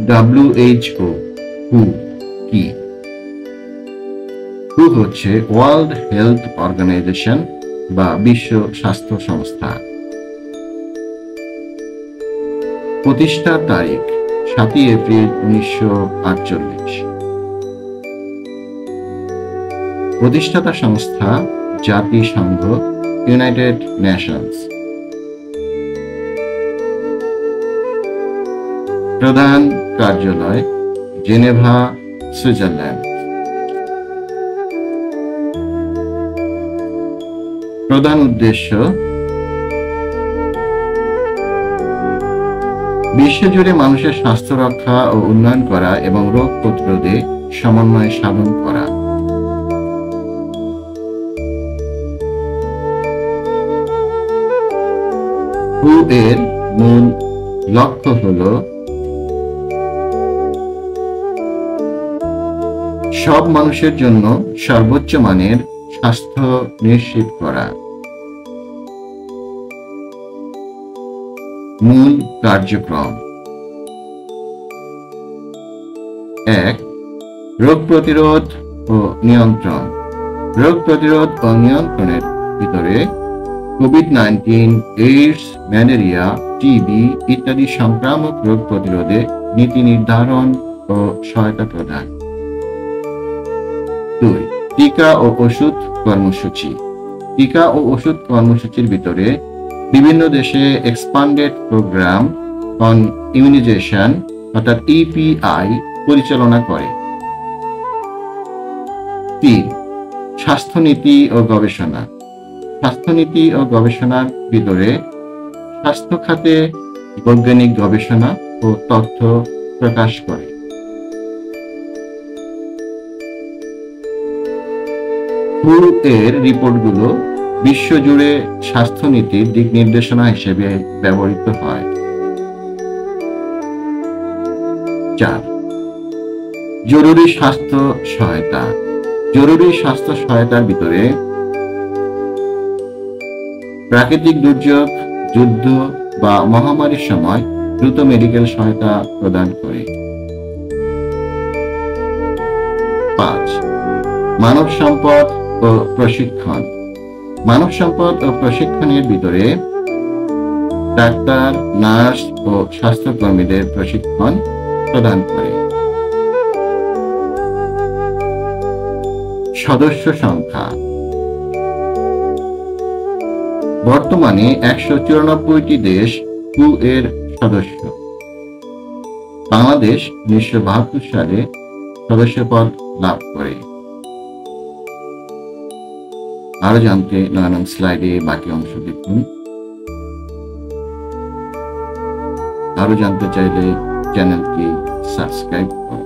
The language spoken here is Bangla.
WHO হু কি? হু হচ্ছে ওয়ার্ল্ড হেলথ অর্গানাইজেশন বা বিশ্ব স্বাস্থ্য সংস্থা। প্রতিষ্ঠার তারিখ 7 এপ্রিল 1948। প্রতিষ্ঠাতা সংস্থা জাতিসংঘ, ইউনাইটেড নেশনস। প্রধান কার্যালয় জেনেভা, সুইজারল্যান্ড। প্রধান উদ্দেশ্য বিশ্বজুড়ে মানুষের স্বাস্থ্য রক্ষা ও উন্নয়ন করা এবং রোগ প্রতিরোধে সমন্বয় সাধন করা। হু এর মূল লক্ষ্য হল সব মানুষের জন্য সর্বোচ্চ মানের স্বাস্থ্য নিশ্চিত করা। মূল কার্যক্রম: 1. রোগ প্রতিরোধ ও নিয়ন্ত্রণ। রোগ প্রতিরোধ ও নিয়ন্ত্রণের ভিতরে কোভিড-19, এইডস, ম্যালেরিয়া, টিবি ইত্যাদি সংক্রামক রোগ প্রতিরোধে নীতি নির্ধারণ ও সহায়তা প্রদান। 2. টিকা ও ওষুধ কর্মসূচি। টিকা ও ওষুধ কর্মসূচির ভিতরে বিভিন্ন দেশে এক্সপান্ডেড প্রোগ্রাম অন ইমিউনাইজেশন অর্থাৎ ইপিআই পরিচালনা করে। 3. স্বাস্থ্যনীতি ও গবেষণা। স্বাস্থ্যনীতি ও গবেষণার ভিতরে স্বাস্থ্য খাতে বৈজ্ঞানিক গবেষণা ও তথ্য প্রকাশ করে। হু এর রিপোর্টগুলো বিশ্বজুড়ে স্বাস্থ্যনীতির দিক নির্দেশনা হিসেবে ব্যবহৃত হয়। 4. জরুরি স্বাস্থ্য সহায়তা। জরুরি স্বাস্থ্য সহায়তার ভিতরে প্রাকৃতিক দুর্যোগ, যুদ্ধ বা মহামারীর সময় দ্রুত মেডিকেল সহায়তা প্রদান করে। 5. মানব সম্পদ ও প্রশিক্ষণ। মানব সম্পদ ও প্রশিক্ষণের ভিতরে ডাক্তার, নার্স ও স্বাস্থ্যকর্মীদের প্রশিক্ষণ প্রদান করে। সদস্য সংখ্যা: বর্তমানে 194টি দেশ হু এর সদস্য। বাংলাদেশ 1972 সালে সদস্যপদ লাভ করে। আরো জানতে 9 নং স্লাইডে বাকি অংশ দেখুন। আরো জানতে চাইলে চ্যানেলটি সাবস্ক্রাইব করুন।